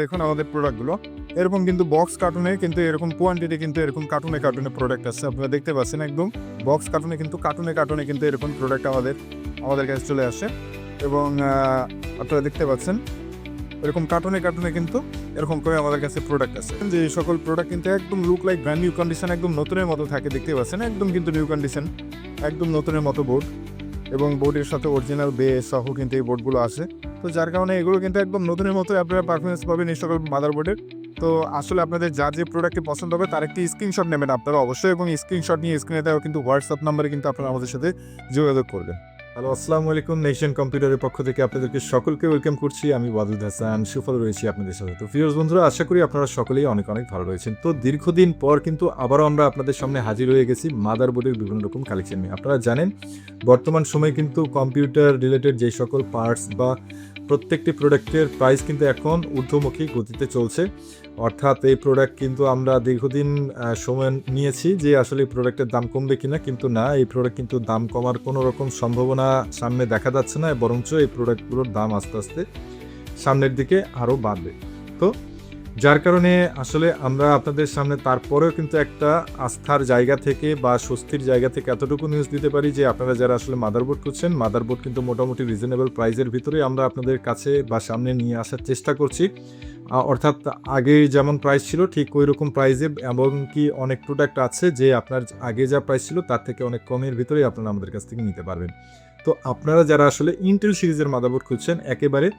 দেখুন আমাদের প্রোডাক্টগুলো এরকম কিন্তু বক্স কার্টুনে কিন্তু এরকম কোয়ান্টিটি কিন্তু এরকম কার্টুনে প্রোডাক্ট আছে। আপনারা দেখতে পাচ্ছেন একদম বক্স কার্টুনে কিন্তু কার্টুনে কিন্তু এরকম প্রোডাক্ট আমাদের কাছে চলে আসে এবং আপনারা দেখতে পাচ্ছেন এরকম কার্টুনে কিন্তু এরকম করে আমাদের কাছে প্রোডাক্ট আছে। যে সকল প্রোডাক্ট কিন্তু একদম look like brand new condition, একদম নতুনের মতো থাকে। দেখতে পাচ্ছেন একদম কিন্তু নিউ কন্ডিশন, একদম নতুনের মতো বোর্ড এবং বোর্ডের সাথে অরিজিনাল বেস সহ কিন্তু এই বোর্ডগুলো আসে। তো যার কারণে এগুলো কিন্তু একদম নতুনের মতো আপনারা পারফরমেন্স পাবেন এই সকল মাদারবোর্ডের। তো আসলে আপনাদের যার যে প্রোডাক্টটি পছন্দ হবে তার একটি স্ক্রিনশট নেবেন আপনারা অবশ্যই, এবং স্ক্রিনশট নিয়ে স্ক্রিনে দেওয়া কিন্তু হোয়াটসঅ্যাপ নাম্বারে কিন্তু আপনারা আমাদের সাথে যোগাযোগ করবেন। হ্যালো, আসসালামু আলাইকুম। নেশন কম্পিউটারের পক্ষ থেকে আপনাদেরকে সকলকে ওয়েলকাম করছি। আমি ওয়াদুদ হাসান সুফল রয়েছি আপনাদের সাথে। তো ভিউয়ার্স বন্ধুরা, আশা করি আপনারা সকলেই অনেক ভালো রয়েছেন। তো দীর্ঘদিন পর কিন্তু আবারও আমরা আপনাদের সামনে হাজির হয়ে গেছি মাদারবোর্ডের বিভিন্ন রকম কালেকশন নিয়ে। আপনারা জানেন বর্তমান সময়ে কিন্তু কম্পিউটার রিলেটেড যে সকল পার্টস বা প্রত্যেকটি প্রোডাক্টের প্রাইস কিন্তু এখন ঊর্ধ্বমুখী গতিতে চলছে। অর্থাৎ এই প্রোডাক্ট কিন্তু আমরা দীর্ঘদিন সময় নিয়েছি যে আসলে এই প্রোডাক্টের দাম কমবে কিনা, কিন্তু না, এই প্রোডাক্ট কিন্তু দাম কমার কোনো রকম সম্ভাবনা সামনে দেখা যাচ্ছে না, বরঞ্চ এই প্রোডাক্টগুলোর দাম আস্তে আস্তে সামনের দিকে আরও বাড়বে। তো যার কারণে আসলে আমরা আপনাদের সামনে তারপরেও কিন্তু একটা আস্থার জায়গা থেকে বা স্বস্তির জায়গা থেকে এতটুকু নিউজ দিতে পারি যে আপনারা যারা আসলে মাদারবোর্ড খুঁজছেন, মাদারবোর্ড কিন্তু মোটামুটি রিজনেবল প্রাইসের ভিতরে আমরা আপনাদের কাছে বা সামনে নিয়ে আসার চেষ্টা করছি। অর্থাৎ আগে যেমন প্রাইস ছিল ঠিক ওই রকম প্রাইসে, এমনকি অনেক প্রোডাক্ট আছে যে আপনার আগে যা প্রাইস ছিল তার থেকে অনেক কমের ভিতরেই আপনারা আমাদের কাছ থেকে নিতে পারবেন। তো আপনারা যারা আসলে ইন্টেল সিরিজের মাদারবোর্ড খুঁজছেন, একেবারে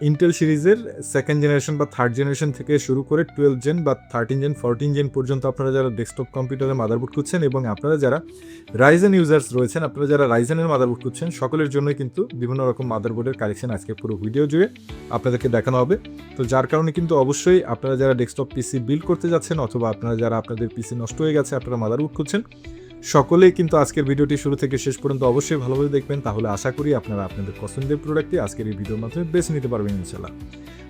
ইন্টেল সিরিজের সেকেন্ড জেনারেশন বা থার্ড জেনারেশন থেকে শুরু করে 12 জেন বা 13 জেন 14 জেন পর্যন্ত আপনারা যারা ডেস্কটপ কম্পিউটারের মাদারবোর্ড খুঁজছেন, এবং আপনারা যারা রাইজেন ইউজার্স রয়েছেন, আপনারা যারা রাইজেনের মাদারবোর্ড খুঁজছেন, সকলের জন্যই কিন্তু বিভিন্ন রকম মাদারবোর্ডের কালেকশন আজকে পুরো ভিডিও জুড়ে আপনাদেরকে দেখানো হবে। তো যার কারণে কিন্তু অবশ্যই আপনারা যারা ডেস্কটপ পিসি বিল্ড করতে যাচ্ছেন, অথবা আপনারা যারা আপনাদের পিসি নষ্ট হয়ে গেছে আপনারা মাদারবোর্ড খুঁজছেন, সকলেই কিন্তু আজকের ভিডিওটি শুরু থেকে শেষ পর্যন্ত অবশ্যই ভালোভাবে দেখবেন। তাহলে আশা করি আপনারা আপনাদের পছন্দের প্রোডাক্টটি আজকের এই ভিডিওর মাধ্যমে বেছে নিতে পারবেন ইনশাআল্লাহ।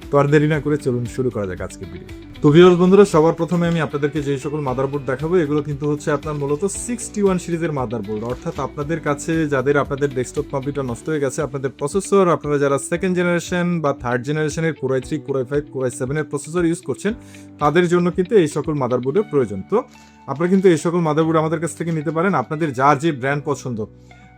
তো আর দেরি না করে চলুন শুরু করা যাক আজকের ভিডিও। তো ভিউয়ার্স বন্ধুরা, সবার প্রথমে আমি আপনাদেরকে যে সকল মাদারবোর্ড দেখাবো এগুলো কিন্তু হচ্ছে আপনার মূলত 61 সিরিজের মাদারবোর্ড। অর্থাৎ আপনাদের কাছে যাদের আপনাদের ডেস্কটপ কম্পিউটার নষ্ট হয়ে গেছে, আপনাদের প্রসেসর আপনারা যারা সেকেন্ড জেনারেশন বা থার্ড জেনারেশনের Core i3, Core i5, Core i7 এর প্রসেসর ইউজ করছেন, তাদের জন্য কিন্তু এই সকল মাদারবোর্ডের প্রয়োজন। তো আপনারা কিন্তু এই সকল মাদারবোর্ড আমাদের কাছ থেকে নিতে পারেন। আপনাদের যার যে ব্র্যান্ড পছন্দ,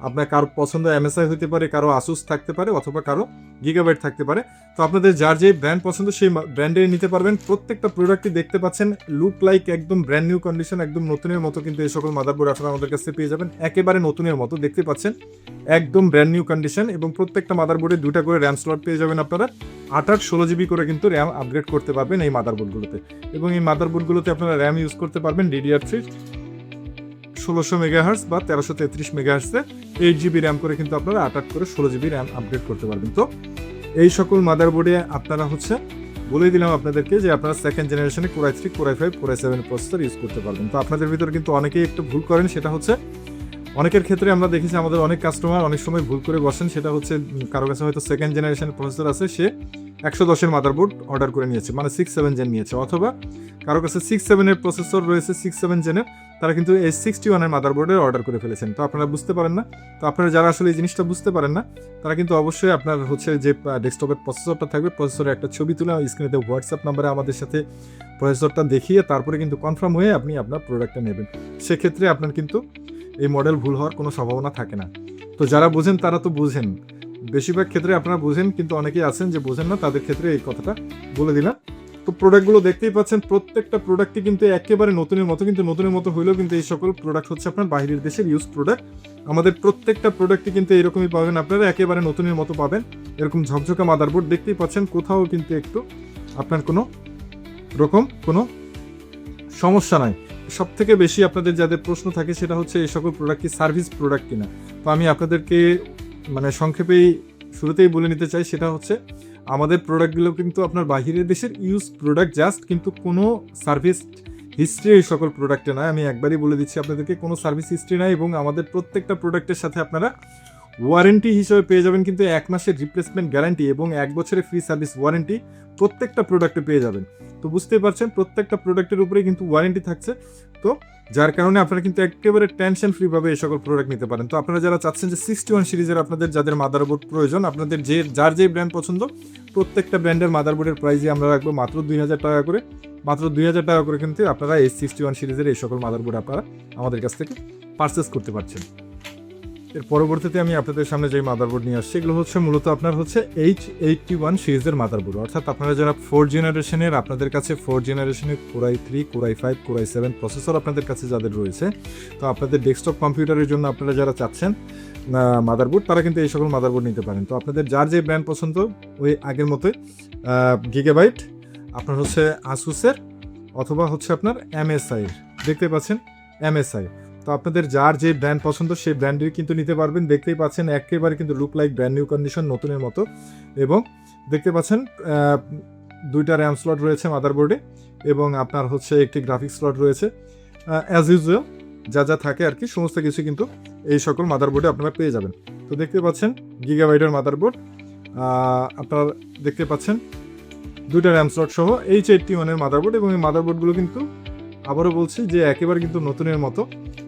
আপনার কারো পছন্দ MSI হতে পারে, কারো আসুস থাকতে পারে, অথবা কারো গিগাবাইট থাকতে পারে। তো আপনাদের যার যে ব্র্যান্ড পছন্দ সেই ব্র্যান্ডের নিতে পারবেন। প্রত্যেকটা প্রোডাক্টই দেখতে পাচ্ছেন লুক লাইক একদম ব্র্যান্ড নিউ কন্ডিশন, একদম নতুনের মতো কিন্তু এই সকল মাদারবোর্ড আপনারা আমাদের কাছে পেয়ে যাবেন। একেবারে নতুনের মতো দেখতে পাচ্ছেন, একদম ব্র্যান্ড নিউ কন্ডিশন, এবং প্রত্যেকটা মাদারবোর্ডে 2টা করে র্যাম স্লট পেয়ে যাবেন আপনারা। 8 16 জিবি করে কিন্তু র্যাম আপগ্রেড করতে পারবেন এই মাদারবোর্ডগুলোতে, এবং এই মাদারবোর্ডগুলোতে আপনারা র্যাম ইউজ করতে পারবেন DDR3 1600 মেগাহার্টজ বা 1333 মেগাহার্টজে 8 জিবি র্যাম করে কিন্তু আপনারা 8 করে 16 জিবি র্যাম আপগ্রেড করতে পারবেন। তো এই সকল মাদারবোর্ডে আপনারা হচ্ছে বলেই দিলাম আপনাদেরকে যে আপনারা সেকেন্ড জেনারেশনে Core i3, Core i5, Core i7 processor use করতে পারবেন। তো আপনাদের ভিতরে কিন্তু অনেকেই একটু ভুল করেন, সেটা হচ্ছে অনেকের ক্ষেত্রে আমরা দেখেছি আমাদের অনেক কাস্টমার অনেক সময় ভুল করে বসেন। সেটা হচ্ছে কারো কাছে হয়তো সেকেন্ড জেনারেশনের প্রসেসর আছে, সে 110-এর মাদারবোর্ড অর্ডার করে নিয়েছে, মানে 6-7 জেন নিয়েছে, অথবা কারো কাছে 6-7-এর প্রসেসর রয়েছে 6-7 জেনের, তারা কিন্তু এই 61-এর মাদারবোর্ডের অর্ডার করে ফেলেছেন। তো আপনারা বুঝতে পারেন না। তো আপনারা যারা আসলে এই জিনিসটা বুঝতে পারেন না, তারা কিন্তু অবশ্যই আপনার হচ্ছে যে ডেস্কটপের প্রসেসরটা থাকবে, প্রসেসরের একটা ছবি তুলে স্ক্রিনেতে হোয়াটসঅ্যাপ নাম্বারে আমাদের সাথে প্রসেসরটা দেখিয়ে তারপরে কিন্তু কনফার্ম হয়ে আপনি আপনার প্রোডাক্টটা নেবেন। সেক্ষেত্রে আপনার কিন্তু এই মডেল ভুল হওয়ার কোনো সম্ভাবনা থাকে না। তো যারা বোঝেন তারা তো বোঝেন, বেশিরভাগ ক্ষেত্রে আপনারা বোঝেন, কিন্তু অনেকেই আছেন যে বোঝেন না, তাদের ক্ষেত্রে এই কথাটা বলে দিলাম। তো প্রোডাক্টগুলো দেখতেই পাচ্ছেন, প্রত্যেকটা প্রোডাক্টই কিন্তু একেবারে নতুনের মতো, কিন্তু নতুনের মতো হইলেও কিন্তু এই সকল প্রোডাক্ট হচ্ছে আপনার বাইরের দেশের ইউজ প্রোডাক্ট। আমাদের প্রত্যেকটা প্রোডাক্টই কিন্তু এরকমই পাবেন, আপনারা একেবারে নতুনের মতো পাবেন। এরকম ঝকঝকা মাদারবোর্ড দেখতেই পাচ্ছেন, কোথাও কিন্তু একটু আপনার কোনো রকম কোনো সমস্যা নাই। সব থেকে বেশি আপনাদের যাদের প্রশ্ন থাকে সেটা হচ্ছে এই সকল প্রোডাক্ট কি সার্ভিস প্রোডাক্ট কিনা। তো আমি আপনাদেরকে মানে সংক্ষেপেই শুরুতেই বলে নিতে চাই, সেটা হচ্ছে আমাদের প্রোডাক্টগুলো কিন্তু আপনার বাহিরের দেশের ইউজ প্রোডাক্ট, জাস্ট কিন্তু কোনো সার্ভিস হিস্ট্রি এই সকল প্রোডাক্টে নয়। আমি একবারই বলে দিচ্ছি আপনাদেরকে, কোনো সার্ভিস হিস্ট্রি নাই, এবং আমাদের প্রত্যেকটা প্রোডাক্টের সাথে আপনারা ওয়ারেন্টি হিসেবে পেয়ে যাবেন কিন্তু 1 মাসের রিপ্লেসমেন্ট গ্যারান্টি এবং 1 বছরের ফ্রি সার্ভিস ওয়ারেন্টি প্রত্যেকটা প্রোডাক্টে পেয়ে যাবেন। তো বুঝতেই পারছেন প্রত্যেকটা প্রোডাক্টের উপরে কিন্তু ওয়ারেন্টি থাকছে। তো যার কারণে আপনারা কিন্তু একেবারে টেনশন ফ্রিভাবে এই সকল প্রোডাক্ট নিতে পারেন। তো আপনারা যারা চাচ্ছেন যে 61 সিরিজের আপনাদের যাদের মাদারবোর্ড প্রয়োজন, আপনাদের যার যে ব্র্যান্ড পছন্দ, প্রত্যেকটা ব্র্যান্ডের মাদারবোর্ডের প্রাইসই আমরা রাখবো মাত্র 2000 টাকা করে। মাত্র 2000 টাকা করে কিন্তু আপনারা এই 61 সিরিজের এই সকল মাদারবোর্ড আপনারা আমাদের কাছ থেকে পারচেস করতে পারছেন। এর পরবর্তীতে আমি আপনাদের সামনে যে মাদারবোর্ড নিয়ে আসছি, এগুলো হচ্ছে মূলত আপনার হচ্ছে H81 সিরিজের মাদারবোর্ড। অর্থাৎ আপনারা যারা 4 জেনারেশনের, আপনাদের কাছে 4 জেনারেশনের Core i3, Core i5, Core i7 processor আপনাদের কাছে যাদের রয়েছে, তো আপনাদের ডেস্কটপ কম্পিউটারের জন্য আপনারা যারা চাচ্ছেন মাদারবোর্ড, তারা কিন্তু এই সকল মাদারবোর্ড নিতে পারেন। তো আপনাদের যার যে ব্র্যান্ড পছন্দ, ওই আগের মতোই গিগাবাইট, আপনার হচ্ছে আসুসের অথবা হচ্ছে আপনার MSI, দেখতে পাচ্ছেন MSI। তো আপনাদের যার যে ব্র্যান্ড পছন্দ সেই ব্র্যান্ডের কিন্তু নিতে পারবেন। দেখতেই পাচ্ছেন একেবারে কিন্তু look like brand new condition, নতুনের মতো। এবং দেখতে পাচ্ছেন 2টা র্যাম স্লট রয়েছে মাদারবোর্ডে, এবং আপনার হচ্ছে একটি গ্রাফিক্স স্লট রয়েছে। অ্যাজ ইউজুয়াল যা যা থাকে আর কি, সমস্ত কিছু কিন্তু এই সকল মাদারবোর্ডে আপনারা পেয়ে যাবেন। তো দেখতে পাচ্ছেন গিগাবাইটের মাদারবোর্ড, আপনারা দেখতে পাচ্ছেন 2টা র্যাম স্লট সহ H81 এর মাদারবোর্ড। এবং এই মাদারবোর্ডগুলো কিন্তু আবারও বলছি যে একেবারে কিন্তু নতুনের মতো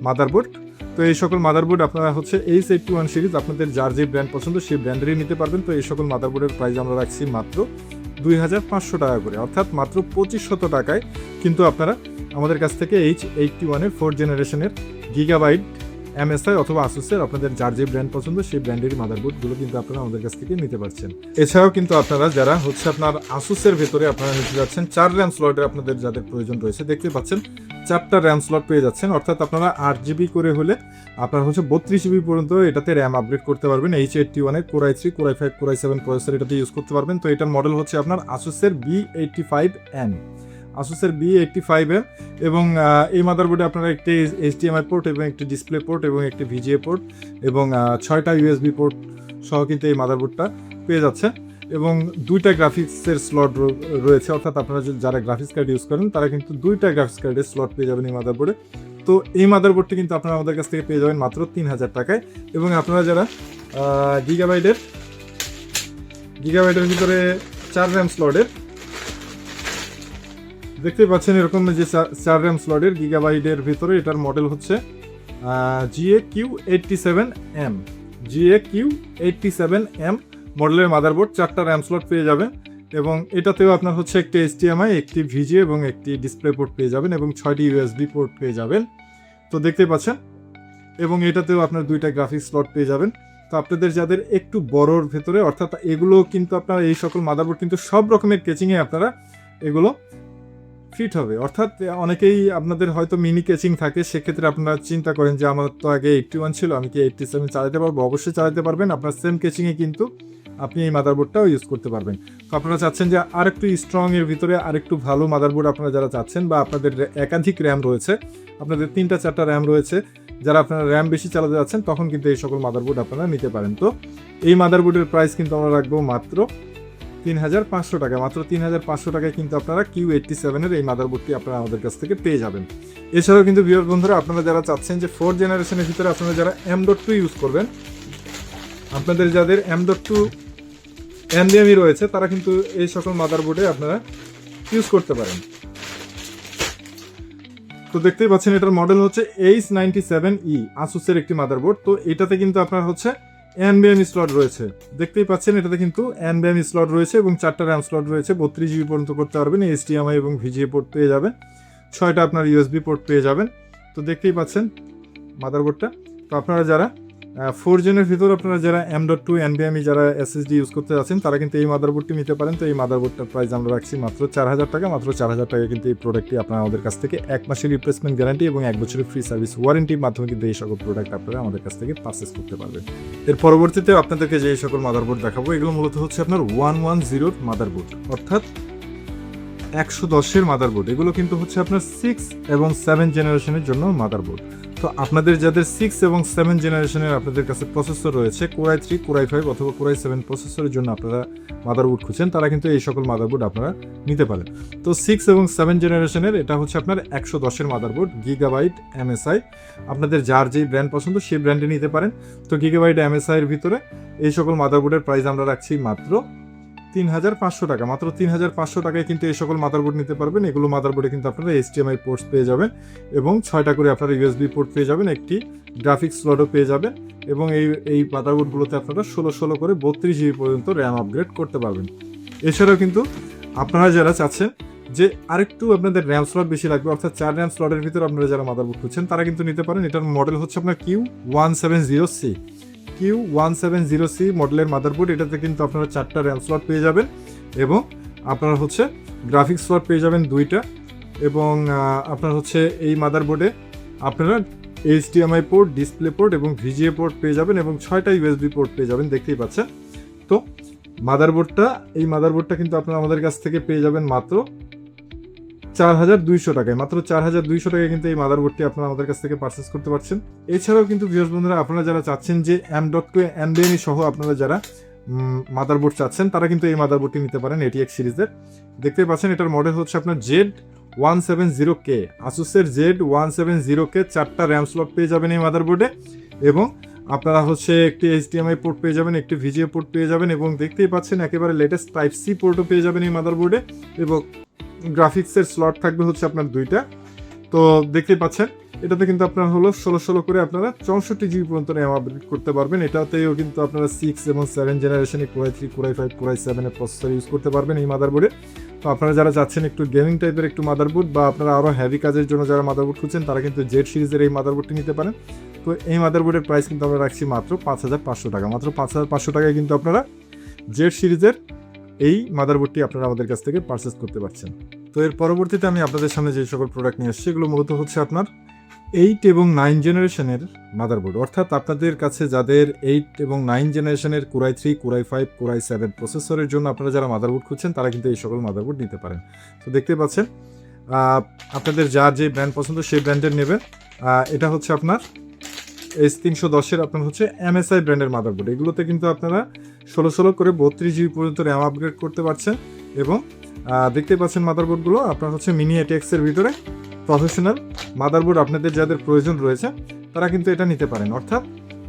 মাদারবোর্ড। তো এই সকল মাদারবোর্ড আপনারা হচ্ছে H81 সিরিজ আপনাদের যার যে ব্র্যান্ড পছন্দ সেই ব্র্যান্ডেরই নিতে পারবেন। তো এই সকল মাদারবোর্ডের প্রাইস আমরা রাখছি মাত্র 2500 টাকা করে, অর্থাৎ মাত্র 2500 টাকায় কিন্তু আপনারা আমাদের কাছ থেকে H81 এর 4 জেনারেশনের গিগাবাইট MSI অথবা আসুসের আপনাদের যার যে ব্র্যান্ড পছন্দ সেই ব্র্যান্ডেরই মাদারবোর্ডগুলো কিন্তু আপনারা আমাদের কাছ থেকে নিতে পারছেন। এছাড়াও কিন্তু আপনারা যারা হচ্ছে আপনার আসুসের ভেতরে আপনারা নিতে যাচ্ছেন 4 র্যাম স্লটের আপনাদের যাদের প্রয়োজন রয়েছে, দেখতে পাচ্ছেন 4টা র্যাম স্লট পেয়ে যাচ্ছেন। অর্থাৎ আপনারা 8GB করে হলে আপনার হচ্ছে 32GB পর্যন্ত এটাতে র্যাম আপগ্রেড করতে পারবেন। H81 এর Core i3, Core i5, Core i7 processor এটাতে ইউজ করতে পারবেন। তো এটার মডেল হচ্ছে আপনার আসুসের B85N, আসুসের B85 এর। এবং এই মাদারবোর্ডে আপনারা একটি HDMI পোর্ট এবং একটি ডিসপ্লে পোর্ট এবং একটি VGA পোর্ট এবং 6টা USB পোর্ট সহ কিন্তু এই মাদারবোর্ডটা পেয়ে যাচ্ছে। এবং 2টা গ্রাফিক্সের স্লট রয়েছে, অর্থাৎ আপনারা যারা গ্রাফিক্স কার্ড ইউজ করেন তারা কিন্তু 2টা গ্রাফিক্স কার্ডের স্লট পেয়ে যাবেন এই মাদারবোর্ডে। তো এই মাদারবোর্ডটি কিন্তু আপনারা আমাদের কাছ থেকে পেয়ে যাবেন মাত্র 3000 টাকায়। এবং আপনারা যারা গিগাবাইটের ভিতরে 4 র্যাম স্লটের দেখতে পাচ্ছেন, এরকম যে 4 র্যাম স্লটের গিগাবাইটের ভিতরে, এটার মডেল হচ্ছে GAQ87M, GAQ87M মডেলের মাদারবোর্ড। 4টা র্যাম স্লট পেয়ে যাবেন। এবং এটাতেও আপনার হচ্ছে একটি HDMI, একটি VGA এবং একটি ডিসপ্লে পোর্ট পেয়ে যাবেন এবং 6টি USB পোর্ট পেয়ে যাবেন। তো দেখতেই পাচ্ছেন। এবং এটাতেও আপনার 2টা গ্রাফিক্স স্লট পেয়ে যাবেন। তো আপনাদের যাদের একটু বড়োর ভেতরে, অর্থাৎ এগুলো কিন্তু আপনারা এই সকল মাদারবোর্ড কিন্তু সব রকমের কেচিংয়ে আপনারা এগুলো ফিট হবে। অর্থাৎ অনেকেই আপনাদের হয়তো মিনি কেচিং থাকে, সেক্ষেত্রে আপনারা চিন্তা করেন যে আমার তো আগে 81 ছিল, আমি কি 87 চালাতে পারবো? অবশ্যই চালাতে পারবেন। আপনার সেম কেচিংয়ে কিন্তু আপনি এই মাদারবোর্ডটাও ইউজ করতে পারবেন। তো আপনারা চাচ্ছেন যে আরেকটু স্ট্রং এর ভিতরে আরেকটু ভালো মাদারবোর্ড আপনারা যারা চাচ্ছেন, বা আপনাদের একাধিক র্যাম রয়েছে, আপনাদের 3টা 4টা র্যাম রয়েছে, যারা আপনারা র্যাম বেশি চালাতে যাচ্ছেন, তখন কিন্তু এই সকল মাদারবোর্ড আপনারা নিতে পারেন। তো এই মাদারবোর্ডের প্রাইস কিন্তু আমরা রাখবো মাত্র 3500 টাকা। মাত্র 3500 টাকায় কিন্তু আপনারা Q87 এর এই মাদারবোর্ডটি আপনারা আমাদের কাছ থেকে পেয়ে যাবেন। এছাড়াও কিন্তু ভিউয়ার বন্ধুরা, আপনারা যারা চাচ্ছেন যে 4 জেনারেশনের ভিতরে আপনারা যারা M.2 ইউজ করবেন, আপনাদের যাদের M.2 NVMe রয়েছে, তারা কিন্তু এই সকল মাদারবোর্ডে আপনারা ইউজ করতে পারেন। তো দেখতেই পাচ্ছেন এটার মডেল হচ্ছে H97E, আসুসের একটি মাদারবোর্ড। তো এটাতে কিন্তু আপনার হচ্ছে NVMe স্লট রয়েছে, দেখতেই পাচ্ছেন এটাতে কিন্তু NVMe স্লট রয়েছে এবং 4টা র্যাম স্লট রয়েছে, 32GB পর্যন্ত করতে পারবেন। HDMI এবং VGA পোর্ট পেয়ে যাবেন, 6টা আপনার USB পোর্ট পেয়ে যাবেন। তো দেখতেই পাচ্ছেন মাদারবোর্ডটা। তো আপনারা যারা 4 জেনের ভিতর আপনারা যারা M.2 NVMe যারা SSD ইউজ করতে যাচ্ছেন, তারা কিন্তু এই মাদারবোর্ডটি নিতে পারেন। তো এই মাদারবোর্ডটার প্রাইস আমরা রাখছি মাত্র 4000 টাকা। মাত্র 4000 টাকা কিন্তু এই প্রোডাক্টটি আপনারা আমাদের কাছ থেকে 1 মাসের রিপ্লেসমেন্ট গ্যারান্টি এবং 1 বছরের ফ্রি সার্ভিস ওয়ারেন্টির মাধ্যমে কিন্তু এই সকল প্রোডাক্ট আপনারা আমাদের কাছ থেকে পারচেস করতে পারবেন। এর পরবর্তীতে আপনাদেরকে যে সকল মাদারবোর্ড দেখাবো, এগুলো মূলত হচ্ছে আপনার 110 মাদারবোর্ড, অর্থাৎ 110 এর মাদারবোর্ড। এগুলো কিন্তু হচ্ছে আপনার 6 এবং 7 জেনারেশনের জন্য মাদারবোর্ড। তো আপনাদের যাদের 6 এবং 7 জেনারেশনের আপনাদের কাছে প্রসেসর রয়েছে, Core i3, Core i5 অথবা Core i7 প্রসেসরের জন্য আপনারা মাদারবোর্ড খুঁজছেন, তারা কিন্তু এই সকল মাদারবোর্ড আপনারা নিতে পারেন। তো 6 এবং 7 জেনারেশনের এটা হচ্ছে আপনার 110 এর মাদারবোর্ড, গিগাবাইট MSI। আপনাদের যার যেই ব্র্যান্ড পছন্দ সেই ব্র্যান্ডে নিতে পারেন। তো গিগাবাইট MSI এর ভিতরে এই সকল মাদারবোর্ডের প্রাইস আমরা রাখছি মাত্র 3,500 টাকা, মাত্র 3,500 টাকায় কিন্তু এই সকল মাদারবোর্ড নিতে পারবেন। এগুলো মাদারবোর্ডে কিন্তু আপনারা HDMI পোর্টস পেয়ে যাবেন এবং 6টা করে আপনারা USB পোর্ট পেয়ে যাবেন, একটি গ্রাফিক্স স্লটও পেয়ে যাবেন এবং এই মাদারবোর্ডগুলোতে আপনারা 16 করে 32 GB পর্যন্ত র্যাম আপগ্রেড করতে পারবেন। এছাড়াও কিন্তু আপনারা যারা চাচ্ছেন যে আরেকটু আপনাদের র্যাম স্লট বেশি লাগবে, অর্থাৎ 4 র্যাম স্লটের ভিতরে আপনারা যারা মাদারবোর্ড খুঁজছেন তারা কিন্তু নিতে পারেন। এটার মডেল হচ্ছে আপনার Q170C Q170C মডেলের মাদারবোর্ড। এটাতে কিন্তু আপনারা 4টা র্যাম স্লট পেয়ে যাবেন এবং আপনারা হচ্ছে গ্রাফিক্স স্লট পেয়ে যাবেন 2টা এবং আপনার হচ্ছে এই মাদারবোর্ডে আপনারা HDMI পোর্ট, ডিসপ্লে পোর্ট এবং VGA পোর্ট পেয়ে যাবেন এবং 6টা USB পোর্ট পেয়ে যাবেন, দেখতেই পাচ্ছেন। তো এই মাদারবোর্ডটা কিন্তু আপনারা আমাদের কাছ থেকে পেয়ে যাবেন মাত্র 4,200 টাকায়। মাত্র 4,200 টাকায় কিন্তু এই মাদারবোর্ডটি আপনারা আমাদের কাছ থেকে পারচেস করতে পারছেন। এছাড়াও কিন্তু ভিউয়ার্স বন্ধুরা, আপনারা যারা চাচ্ছেন যে M.2 NVMe সহ আপনারা যারা মাদারবোর্ড চাচ্ছেন তারা কিন্তু এই মাদারবোর্ডটি নিতে পারেন ATX সিরিজের। দেখতেই পাচ্ছেন এটার মডেল হচ্ছে আপনার Z170K, আসুসের Z170K। 4টা র্যাম স্লট পেয়ে যাবেন এই মাদারবোর্ডে এবং আপনারা হচ্ছে একটি HDMI পোর্ট পেয়ে যাবেন, একটি VGA পোর্ট পেয়ে যাবেন এবং দেখতেই পাচ্ছেন একেবারে লেটেস্ট Type-C পোর্টও পেয়ে যাবেন এই মাদারবোর্ডে এবং গ্রাফিক্সের স্লট থাকবে হচ্ছে আপনার 2টা। তো দেখতেই পাচ্ছেন এটাতে কিন্তু আপনার হলো 16 করে আপনারা 64 GB পর্যন্ত র্যাম আপগ্রেড করতে পারবেন। এটাতেও কিন্তু আপনারা 6 এবং 7 জেনারেশনে Core i3, Core i5, Core i7 এর প্রসেসর ইউজ করতে পারবেন এই মাদারবোর্ডে। তো আপনারা যারা চাচ্ছেন একটু গেমিং টাইপের একটু মাদারবোর্ড বা আপনারা আরও হেভি কাজের জন্য যারা মাদারবোর্ড খুঁজছেন তারা কিন্তু Z সিরিজের এই মাদারবোর্ডটি নিতে পারেন। তো এই মাদারবোর্ডের প্রাইস কিন্তু আমরা রাখছি মাত্র 5,500 টাকা। মাত্র 5,500 টাকায় কিন্তু আপনারা Z সিরিজের এই মাদারবোর্ডটি আপনারা আমাদের কাছ থেকে পারচেস করতে পারছেন। তো এর পরবর্তীতে আমি আপনাদের সামনে যে সকল প্রোডাক্ট নিয়ে আসছি এগুলো মূলত হচ্ছে আপনার 8 এবং 9 জেনারেশনের মাদারবোর্ড, অর্থাৎ আপনাদের কাছে যাদের 8 এবং 9 জেনারেশনের Core i3, Core i5, Core i7 প্রসেসরের জন্য আপনারা যারা মাদারবোর্ড খুঁজছেন তারা কিন্তু এই সকল মাদারবোর্ড নিতে পারেন। তো দেখতে পাচ্ছেন আপনাদের যার যে ব্র্যান্ড পছন্দ সেই ব্র্যান্ডের নেবেন। এটা হচ্ছে আপনার S310 আপনার হচ্ছে MSI ব্র্যান্ডের মাদারবোর্ড। এগুলোতে কিন্তু আপনারা 16 করে 32 GB পর্যন্ত র্যাম আপগ্রেড করতে পারছেন এবং দেখতে পাচ্ছেন মাদারবোর্ডগুলো আপনার হচ্ছে মিনি ATX এর ভিতরে প্রফেশনাল মাদারবোর্ড। আপনাদের যাদের প্রয়োজন রয়েছে তারা কিন্তু এটা নিতে পারেন, অর্থাৎ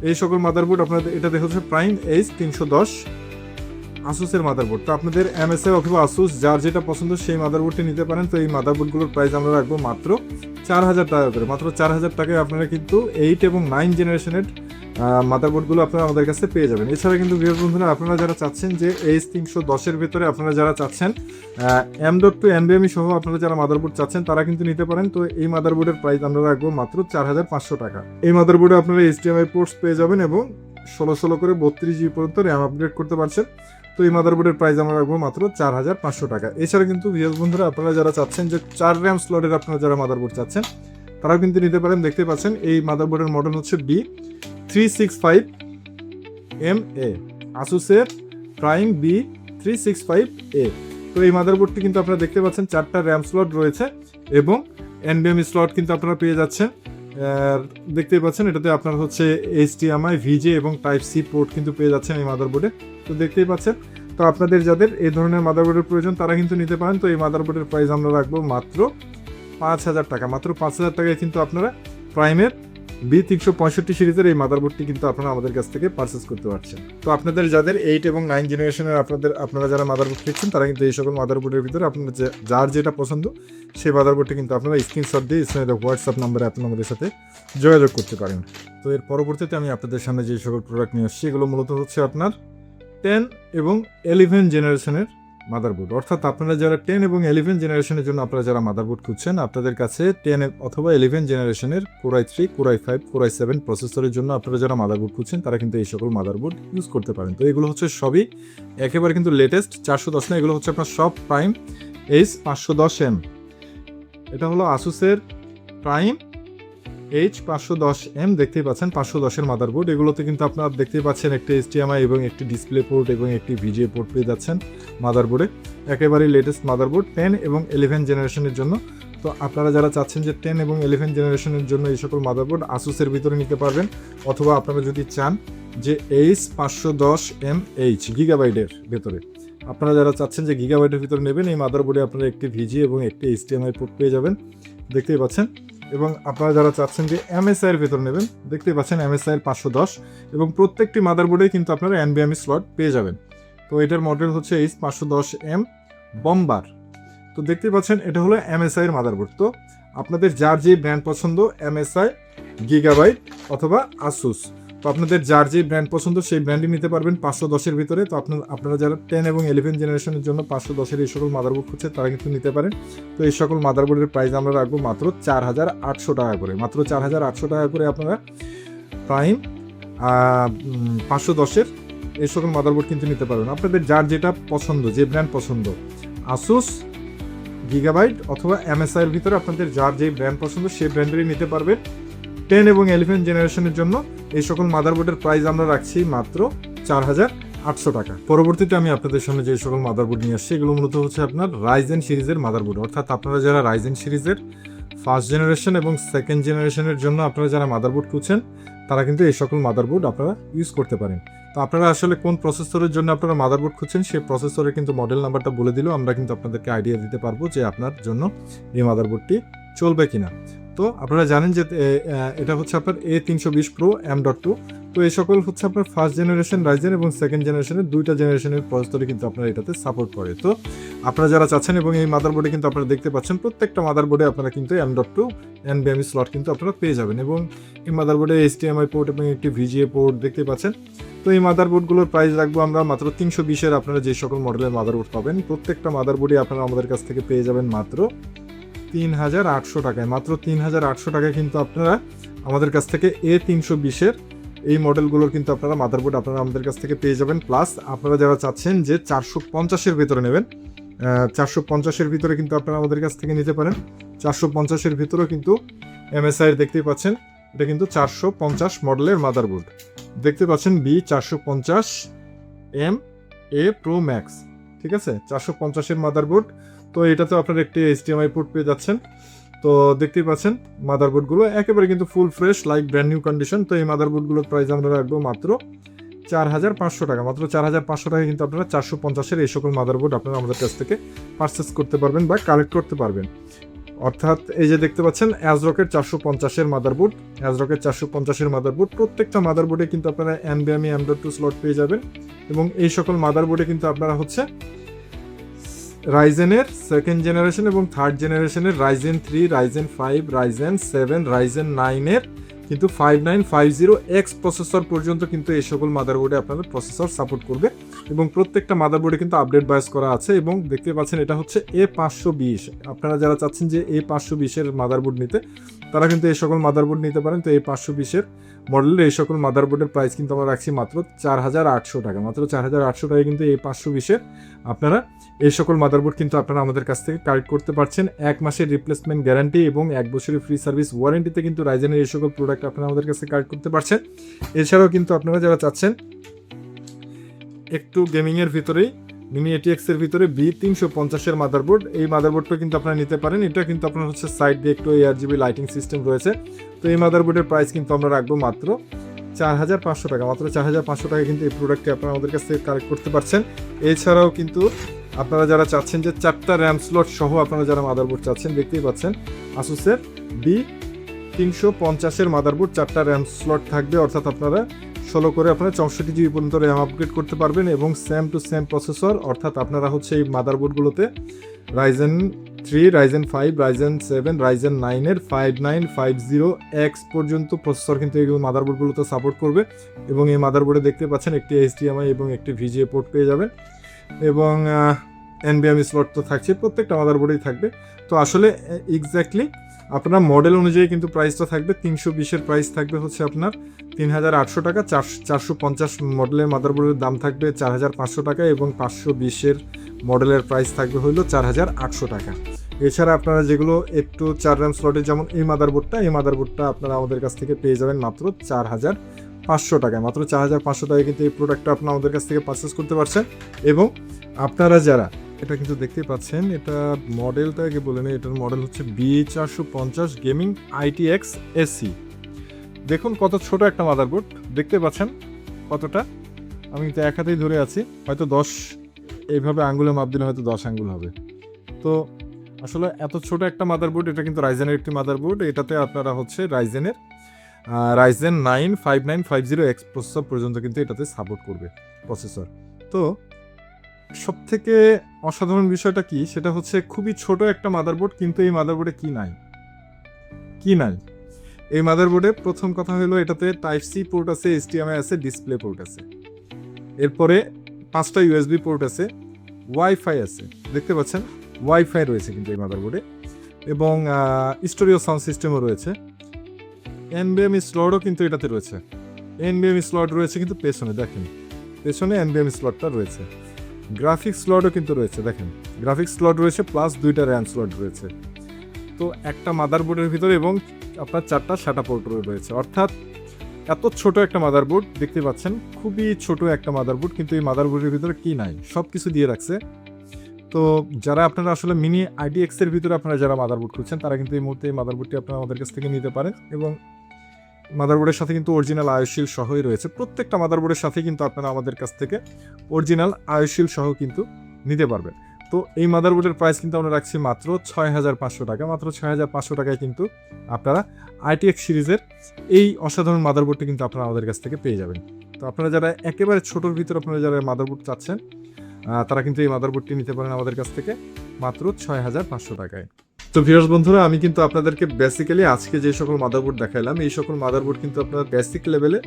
এই সকল মাদারবোর্ড আপনাদের এটাতে হচ্ছে প্রাইম H310 আসুসের মাদারবোর্ড। তো আপনাদের MSI অথবা আসুস যার যেটা পছন্দ সেই মাদারবোর্ডটি নিতে পারেন। তো এই মাদারবোর্ডগুলোর প্রাইস আমরা রাখবো মাত্র 4,000 টাকা করে। মাত্র 4,000 টাকায় আপনারা কিন্তু 8 এবং 9 জেনারেশনের মাদারবোর্ডগুলো আপনারা আমাদের কাছে পেয়ে যাবেন। এছাড়া কিন্তু ভিউয়ার্স বন্ধুরা, আপনারা যারা চাচ্ছেন যে H310 ভিতরে আপনারা যারা চাচ্ছেন M.2 NVMe সহ আপনারা যারা মাদারবোর্ড চাচ্ছেন তারা কিন্তু নিতে পারেন। তো এই মাদারবোর্ডের প্রাইস আমরা রাখবো মাত্র 4,500 টাকা। এই মাদারবোর্ডে আপনারা HDMI পোর্টস পেয়ে যাবেন এবং 16 করে 32 GB পর্যন্ত র্যাম আপগ্রেড করতে পারছেন। তো এই মাদারবোর্ডের প্রাইস আমরা রাখবো মাত্র 4,500 টাকা। এছাড়া কিন্তু ভিউয়ার্স বন্ধুরা, আপনারা যারা চাচ্ছেন যে 4 র্যাম স্লটের আপনারা যারা মাদারবোর্ড চাচ্ছেন তারাও কিন্তু নিতে পারেন। দেখতে পাচ্ছেন এই মাদারবোর্ডের মডেল হচ্ছে B365MA, আসুসের প্রাইম B365A। তো এই মাদারবোর্ডটি কিন্তু আপনারা দেখতে পাচ্ছেন 4টা র্যাম স্লট রয়েছে এবং NVMe স্লট কিন্তু আপনারা পেয়ে যাচ্ছেন। দেখতেই পাচ্ছেন এটাতে আপনার হচ্ছে HDMI, VGA এবং Type-C পোর্ট কিন্তু পেয়ে যাচ্ছেন এই মাদারবোর্ডে। তো দেখতেই পাচ্ছেন। তো আপনাদের যাদের এই ধরনের মাদারবোর্ডের প্রয়োজন তারা কিন্তু নিতে পারেন। তো এই মাদারবোর্ডের প্রাইস আমরা রাখবো মাত্র 5,000 টাকা। মাত্র 5,000 টাকায় কিন্তু আপনারা প্রাইমের B365 সিরিজের এই মাদারবোর্ডটি কিন্তু আপনারা আমাদের কাছ থেকে পারচেস করতে পারছেন। তো আপনাদের যাদের 8 এবং 9 জেনারেশনের আপনারা যারা মাদারবোর্ড দেখছেন তারা কিন্তু এই সকল মাদারবোর্ডের ভিতরে আপনাদের যার যেটা পছন্দ সেই মাদারবোর্ডটি কিন্তু আপনারা স্ক্রিনশট দিয়ে হোয়াটসঅ্যাপ নাম্বারে আপনারা আমাদের সাথে যোগাযোগ করতে পারেন। তো এর পরবর্তীতে আমি আপনাদের সামনে যে সকল প্রোডাক্ট নিয়ে আসছি এগুলো মূলত হচ্ছে আপনার 10 এবং 11 জেনারেশনের মাদারবোর্ড, অর্থাৎ আপনারা যারা 10 এবং 11 জেনারেশনের জন্য আপনারা যারা মাদারবোর্ড খুঁজছেন আপনাদের কাছে 10 অথবা 11 জেনারেশনের Core i3, Core i5, Core i7 প্রসেসরের জন্য আপনারা যারা মাদারবোর্ড খুঁজছেন তারা কিন্তু এই সকল মাদারবোর্ড ইউজ করতে পারেন। তো এগুলো হচ্ছে সবই একেবারে কিন্তু লেটেস্ট 410 না, এগুলো হচ্ছে আপনার সব প্রাইম H510M। এটা হলো আসুসের প্রাইম H510M। দেখতেই পাচ্ছেন 510-এর মাদারবোর্ড। এগুলোতে কিন্তু আপনারা দেখতেই পাচ্ছেন একটি HDMI এবং একটি ডিসপ্লে পোর্ট এবং একটি VGA পোর্ট পেয়ে যাচ্ছেন মাদারবোর্ডে। একেবারেই লেটেস্ট মাদারবোর্ড 10 এবং 11 জেনারেশনের জন্য। তো আপনারা যারা চাচ্ছেন যে 10 এবং 11 জেনারেশনের জন্য এই সকল মাদারবোর্ড আসুসের ভিতরে নিতে পারবেন, অথবা আপনারা যদি চান যে H510MH গিগাবাইটের ভেতরে আপনারা যারা চাচ্ছেন যে গিগাবাইটের ভিতরে নেবেন, এই মাদারবোর্ডে আপনারা একটি VGA এবং একটি HDMI পোর্ট পেয়ে যাবেন, দেখতেই পাচ্ছেন। এবং আপনারা যারা চাচ্ছেন যে MSI এর ভেতর নেবেন, দেখতেই পাচ্ছেন MSI এর 510 এবং প্রত্যেকটি মাদারবোর্ডে কিন্তু আপনারা NVMe স্লট পেয়ে যাবেন। তো এটার মডেল হচ্ছে H510M বম্বার। তো দেখতে পাচ্ছেন এটা হলো MSI এর মাদারবোর্ড। তো আপনাদের যার যে ব্র্যান্ড পছন্দ, MSI, গিগাবাইট অথবা আসুস, তো আপনাদের যার যে ব্র্যান্ড পছন্দ সেই ব্র্যান্ডই নিতে পারবেন 510-এর ভিতরে। তো আপনারা যারা 10 এবং 11 জেনারেশনের জন্য 510-এর এই সকল মাদারবোর্ড খুঁজছে তারা কিন্তু নিতে পারেন। তো এই সকল মাদারবোর্ডের প্রাইস আমরা রাখবো মাত্র 4,800 টাকা করে। মাত্র 4,800 টাকা করে আপনারা প্রাইম 510-এর এই সকল মাদারবোর্ড কিন্তু নিতে পারবেন। আপনাদের যার যেটা পছন্দ, যে ব্র্যান্ড পছন্দ, আসুস, গিগাবাইট অথবা MSI এর ভিতরে আপনাদের যার যে ব্র্যান্ড পছন্দ সেই ব্র্যান্ডেরই নিতে পারবেন। 10 এবং 11 জেনারেশনের জন্য এই সকল মাদারবোর্ডের প্রাইস আমরা রাখছি মাত্র 4,800 টাকা। পরবর্তীতে আমি আপনাদের সামনে যে সকল মাদারবোর্ড নিয়ে আসছি এগুলো মূলত হচ্ছে আপনার রাইজেন সিরিজের মাদারবোর্ড। অর্থাৎ আপনারা যারা রাইজেন সিরিজের ফার্স্ট জেনারেশন এবং সেকেন্ড জেনারেশনের জন্য আপনারা যারা মাদারবোর্ড খুঁজছেন তারা কিন্তু এই সকল মাদারবোর্ড আপনারা ইউজ করতে পারেন। তো আপনারা আসলে কোন প্রসেসরের জন্য আপনারা মাদারবোর্ড খুঁজছেন সেই প্রসেসরের কিন্তু মডেল নাম্বারটা বলে দিলেও আমরা কিন্তু আপনাদেরকে আইডিয়া দিতে পারবো যে আপনার জন্য এই মাদারবোর্ডটি চলবে কিনা। তো আপনারা জানেন যে এটা হচ্ছে আপনার A320 Pro M.2। তো এই সকল হচ্ছে আপনার ফার্স্ট জেনারেশন রাইজেন এবং সেকেন্ড জেনারেশনের দুইটা জেনারেশনের প্রসেসরে কিন্তু আপনারা এটাতে সাপোর্ট করে। তো আপনারা যারা চাচ্ছেন এবং এই মাদারবোর্ডে কিন্তু আপনারা দেখতে পাচ্ছেন প্রত্যেকটা মাদারবোর্ডে আপনারা কিন্তু M.2 NVMe স্লট কিন্তু আপনারা পেয়ে যাবেন এবং এই মাদারবোর্ডে HDMI পোর্ট এবং একটি VGA পোর্ট দেখতে পাচ্ছেন। তো এই মাদারবোর্ডগুলোর প্রাইস রাখবো আমরা মাত্র 320-এর। আপনারা যে সকল মডেলের মাদারবোর্ড পাবেন প্রত্যেকটা মাদারবোর্ডই আপনারা আমাদের কাছ থেকে পেয়ে যাবেন মাত্র 3,800 টাকায়। মাত্র 3,800 টাকায় কিন্তু আপনারা আমাদের কাছ থেকে A320-এর এই মডেলগুলোর কিন্তু আপনারা মাদারবোর্ড আপনারা আমাদের কাছ থেকে পেয়ে যাবেন। প্লাস আপনারা যারা চাচ্ছেন যে 450-এর ভিতরে নেবেন, 450-এর ভিতরে কিন্তু আপনারা আমাদের কাছ থেকে নিতে পারেন। 450-এর ভিতরেও কিন্তু MSI এর দেখতেই পাচ্ছেন এটা কিন্তু 450 মডেলের মাদারবোর্ড দেখতে পাচ্ছেন B450MA Pro Max, ঠিক আছে, 450-এর মাদারবোর্ড। তো এটাতে আপনারা একটি HDMI পোর্ট পেয়ে যাচ্ছেন। তো দেখতেই পাচ্ছেন মাদারবোর্ডগুলো একেবারে কিন্তু full fresh like brand new condition. তো এই মাদারবোর্ডগুলোর প্রাইস আমরা রাখবো মাত্র 4,500 টাকা। মাত্র 4,500 টাকা কিন্তু আপনারা 450-এর এই সকল মাদারবোর্ড আপনারা আমাদের কাছ থেকে পারচেস করতে পারবেন বা কালেক্ট করতে পারবেন। অর্থাৎ এই যে দেখতে পাচ্ছেন অ্যাজরকের 450-এর মাদারবোর্ড, অ্যাজরকের 450-এর মাদারবোর্ড প্রত্যেকটা মাদারবোর্ডে কিন্তু আপনারা NVMe M.2 স্লট পেয়ে যাবেন এবং এই সকল মাদারবোর্ডে কিন্তু আপনারা হচ্ছে রাইজেনের সেকেন্ড জেনারেশন এবং থার্ড জেনারেশনের রাইজেন 3, রাইজেন 5, রাইজেন 7, রাইজেন 9-এর কিন্তু 5950X প্রসেসর পর্যন্ত কিন্তু এই সকল মাদারবোর্ডে আপনাদের প্রসেসর সাপোর্ট করবে এবং প্রত্যেকটা মাদারবোর্ডে কিন্তু আপডেট বায়াস করা আছে এবং দেখতে পাচ্ছেন এটা হচ্ছে A520। আপনারা যারা চাচ্ছেন যে A520-এর মাদারবোর্ড নিতে তারা কিন্তু এই সকল মাদারবোর্ড নিতে পারেন। তো A520-এর মডেলের এই সকল মাদারবোর্ডের প্রাইস কিন্তু আমরা রাখছি মাত্র 4,800 টাকা। মাত্র 4,800 টাকায় কিন্তু A520-এর আপনারা এই সকল মাদারবোর্ড কিন্তু আপনারা আমাদের কাছ থেকে কালেক্ট করতে পারছেন। 1 মাসের রিপ্লেসমেন্ট গ্যারান্টি এবং 1 বছরের ফ্রি সার্ভিস ওয়ারেন্টিতে কিন্তু রাইজেনের এই সকল প্রোডাক্ট আপনারা আমাদের কাছে কালেক্ট করতে পারছেন। এছাড়াও কিন্তু আপনারা যারা চাচ্ছেন একটু গেমিংয়ের ভিতরেই মিনি ATX-এর ভিতরে B350-এর মাদারবোর্ড, এই মাদারবোর্ডটা কিন্তু আপনারা নিতে পারেন। এটা কিন্তু আপনার হচ্ছে সাইড দিয়ে একটু ARGB লাইটিং সিস্টেম রয়েছে। তো এই মাদারবোর্ডের প্রাইস কিন্তু আমরা রাখবো মাত্র 4,500 টাকা। মাত্র 4,500 টাকা কিন্তু এই প্রোডাক্টটি আপনারা আমাদের কাছ থেকে কালেক্ট করতে পারছেন। এছাড়াও কিন্তু আপনারা যারা চাচ্ছেন যে 4টা র্যাম স্লট সহ আপনারা যারা মাদারবোর্ড চাচ্ছেন দেখতেই পাচ্ছেন আসুসের B350-এর মাদারবোর্ড 4টা র্যাম স্লট থাকবে। অর্থাৎ আপনারা 16 করে আপনারা 64 GB পর্যন্ত র্যাম আপগ্রেড করতে পারবেন এবং সেম টু সেম প্রসেসর। অর্থাৎ আপনারা হচ্ছে এই মাদারবোর্ডগুলোতে রাইজেন 3, রাইজেন 5, রাইজেন 7, রাইজেন 9-এর 5950X পর্যন্ত প্রসেসর কিন্তু এইগুলো মাদারবোর্ডগুলোতে সাপোর্ট করবে এবং এই মাদারবোর্ডে দেখতে পাচ্ছেন একটি HDMI এবং একটি VGA পোর্ট পেয়ে যাবেন এবং NVMe স্লট তো থাকছে, প্রত্যেকটা মাদারবোর্ডেই থাকবে। তো আসলে এক্স্যাক্টলি আপনার মডেল অনুযায়ী কিন্তু প্রাইসটা থাকবে। 320-এর প্রাইস থাকবে হচ্ছে আপনার 3,800 টাকা, 450 মডেলের মাদারবোর্ডের দাম থাকবে 4,500 টাকা এবং 520-এর মডেলের প্রাইস থাকবে হলো 4,800 টাকা। এছাড়া আপনারা যেগুলো একটু 4 র্যাম স্লটের যেমন এই মাদারবোর্ডটা আপনারা আমাদের কাছ থেকে পেয়ে যাবেন মাত্র 4,500 টাকায়। মাত্র 4,500 টাকায় কিন্তু এই প্রোডাক্টটা আপনারা আমাদের কাছ থেকে পারচেস করতে পারছেন এবং আপনারা যারা এটা কিন্তু দেখতেই পাচ্ছেন, এটা মডেলটা আগে বলে নেই, এটার মডেল হচ্ছে B450 গেমিং ITX SC। দেখুন কত ছোট একটা মাদারবোর্ড দেখতে পাচ্ছেন কতটা, আমি কিন্তু এক হাতেই ধরে আছি, হয়তো 10 এইভাবে আঙ্গুলে মাপ দিলে হয়তো 10 আঙ্গুল হবে। তো আসলে এত ছোট একটা মাদারবোর্ড, এটা কিন্তু রাইজেনের একটি মাদারবোর্ড। এটাতে আপনারা হচ্ছে রাইজেন 9 5950X প্রসেসর পর্যন্ত কিন্তু এটাতে সাপোর্ট করবে প্রসেসর। তো সবথেকে অসাধারণ বিষয়টা কি, সেটা হচ্ছে খুবই ছোট একটা মাদারবোর্ড, কিন্তু এই মাদারবোর্ডে কি নাই, এই মাদারবোর্ডে প্রথম কথা হলো এটাতে টাইপ সি পোর্ট আছে, HDMI আছে, ডিসপ্লে পোর্ট আছে, এরপরে 5টা USB পোর্ট আছে, ওয়াইফাই আছে, দেখতে পাচ্ছেন ওয়াইফাই রয়েছে কিন্তু এই মাদারবোর্ডে, এবং স্টোরিও সাউন্ড সিস্টেমও রয়েছে, NVMe স্লটও কিন্তু এটাতে রয়েছে, NVMe স্লট রয়েছে কিন্তু পেছনে, দেখেন পেছনে NVMe স্লটটা রয়েছে, গ্রাফিক্স স্লটও কিন্তু রয়েছে, দেখেন গ্রাফিক্স স্লট রয়েছে প্লাস 2টা র্যাম স্লট রয়েছে। তো একটা মাদারবোর্ডের ভিতরে এবং আপনার 4টা SATA পোর্ট রয়েছে, অর্থাৎ এত ছোট একটা মাদারবোর্ড দেখতে পাচ্ছেন, খুবই ছোট একটা মাদারবোর্ড, কিন্তু এই মাদারবোর্ডের ভিতরে কি নাই, সব কিছু দিয়ে রাখছে। তো যারা আপনারা আসলে মিনি IDX এর ভিতরে আপনারা যারা মাদারবোর্ড খুঁজছেন, তারা কিন্তু এই মুহূর্তে এই মাদারবোর্ডটি আপনারা আমাদের কাছ থেকে নিতে পারেন, এবং মাদারবোর্ডের সাথে কিন্তু অরিজিনাল আয়ুশীল সহই রয়েছে, প্রত্যেকটা মাদারবোর্ডের সাথে কিন্তু আপনারা আমাদের কাছ থেকে অরিজিনাল আয়ুশীল সহ কিন্তু নিতে পারবেন। তো এই মাদারবোর্ডের প্রাইস কিন্তু আমরা রাখছি মাত্র 6,500 টাকা, মাত্র 6,500 টাকায় কিন্তু আপনারা ITX সিরিজের এই অসাধারণ মাদারবোর্ডটি কিন্তু আপনারা আমাদের কাছ থেকে পেয়ে যাবেন। তো আপনারা যারা একেবারে ছোটোর ভিতরে আপনারা যারা মাদারবোর্ড চাচ্ছেন, তারা কিন্তু এই মাদারবোর্ডটি নিতে পারেন আমাদের কাছ থেকে মাত্র 6,500 টাকায়। তো ভিউয়ার্স বন্ধুরা, আমি কিন্তু আপনাদেরকে বেসিক্যালি আজকে যে সকল মাদারবোর্ড দেখাইলাম, এই সকল মাদারবোর্ড কিন্তু আপনারা বেসিক লেভেলে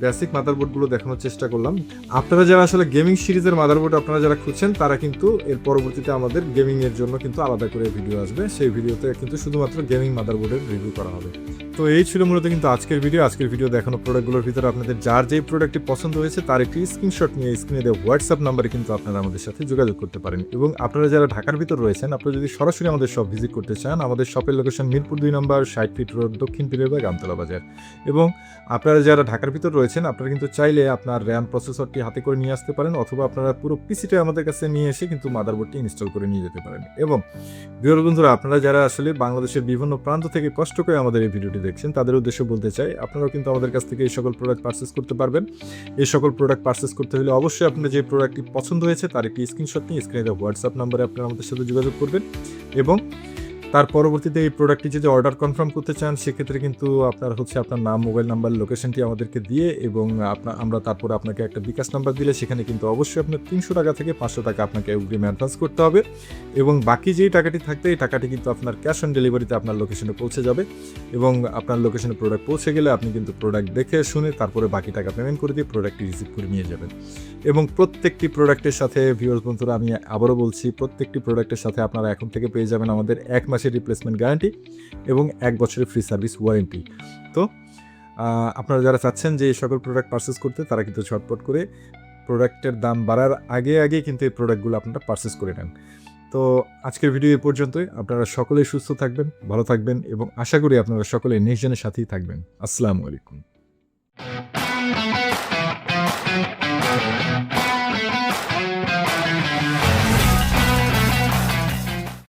বেসিক মাদারবোর্ডগুলো দেখানোর চেষ্টা করলাম। আপনারা যারা আসলে গেমিং সিরিজের মাদারবোর্ড আপনারা যারা খুঁজছেন, তারা কিন্তু এর পরবর্তীতে আমাদের গেমিং এর জন্য কিন্তু আলাদা করে ভিডিও আসবে, সেই ভিডিওতে কিন্তু শুধুমাত্র গেমিং মাদারবোর্ডের রিভিউ করা হবে। তো এই ছিল মূলত কিন্তু আজকের ভিডিও দেখানো প্রোডাক্টগুলোর ভিতরে আপনাদের যার যেই প্রোডাক্টটি পছন্দ হয়েছে তার একটি স্ক্রিনশট নিয়ে স্ক্রিনে দেওয়া হোয়াটসঅ্যাপ নাম্বারে কিন্তু আপনারা আমাদের সাথে যোগাযোগ করতে পারেন। এবং আপনারা যারা ঢাকার ভিতর রয়েছেন, আপনারা যদি সরাসরি আমাদের শপ ভিজিট করতে চান, আমাদের শপের লোকেশন মিরপুর 2 নম্বর 60 ফিট রোড, দক্ষিণ পীরেরবাগ, আমতলা বাজার। এবং আপনারা যারা ঢাকার ভিতর রয়েছেন, আপনারা কিন্তু চাইলে আপনার র্যাম প্রসেসরটি হাতে করে নিয়ে আসতে পারেন, অথবা আপনারা পুরো পিসিটা আমাদের কাছে নিয়ে এসে কিন্তু মাদারবোর্ডটি ইনস্টল করে নিয়ে যেতে পারেন। এবং ভিউয়ার বন্ধুরা, আপনারা যারা আসলে বাংলাদেশের বিভিন্ন প্রান্ত থেকে কষ্ট করে আমাদের এই ভিডিওটি দেখছেন, তাদের উদ্দেশ্যে বলতে চাই, আপনারাও কিন্তু আমাদের কাছ থেকে এই সকল প্রোডাক্ট পারচেস করতে পারবেন। এই সকল প্রোডাক্ট পারচেস করতে হলে অবশ্যই আপনার যে প্রোডাক্টটি পছন্দ হয়েছে তার একটি স্ক্রিনশট নিয়ে স্ক্রিনে দেওয়া হোয়াটসঅ্যাপ নাম্বারে আপনারা আমাদের সাথে যোগাযোগ করবেন। এবং তার পরবর্তীতে এই প্রোডাক্টটি যদি অর্ডার কনফার্ম করতে চান, সেক্ষেত্রে কিন্তু আপনার আপনার নাম, মোবাইল নাম্বার, লোকেশনটি আমাদেরকে দিয়ে, এবং আমরা তারপরে আপনাকে একটা বিকাশ নাম্বার দিলে সেখানে কিন্তু অবশ্যই আপনার 300 টাকা থেকে 500 টাকা আপনাকে অগ্রিম অ্যাডভান্স করতে হবে, এবং বাকি যেই টাকাটি থাকবে এই টাকাটি কিন্তু আপনার ক্যাশ অন ডেলিভারিতে আপনার লোকেশনে পৌঁছে যাবে, এবং আপনার লোকেশনে প্রোডাক্ট পৌঁছে গেলে আপনি কিন্তু প্রোডাক্ট দেখে শুনে তারপরে বাকি টাকা পেমেন্ট করে দিয়ে প্রোডাক্টটি রিসিভ করে নিয়ে যাবেন। এবং প্রত্যেকটি প্রোডাক্টের সাথে ভিউয়ার্স বন্ধুরা, আমি আবারও বলছি, প্রত্যেকটি প্রোডাক্টের সাথে আপনারা এখন থেকে পেয়ে যাবেন আমাদের 1 মাসের রিপ্লেসমেন্ট গ্যারান্টি এবং 1 বছরের ফ্রি সার্ভিস ওয়ারেন্টি। তো আপনারা যারা চাচ্ছেন যে এই সকল প্রোডাক্ট পারচেস করতে, তারা কিন্তু ঝটপট করে প্রোডাক্টের দাম বাড়ার আগে কিন্তু এই প্রোডাক্টগুলো আপনারা পারচেস করে নেন। তো আজকের ভিডিও এ পর্যন্তই। আপনারা সকলেই সুস্থ থাকবেন, ভালো থাকবেন, এবং আশা করি আপনারা সকলে নেক্সট জেনের সাথেই থাকবেন। আসসালামু আলাইকুম।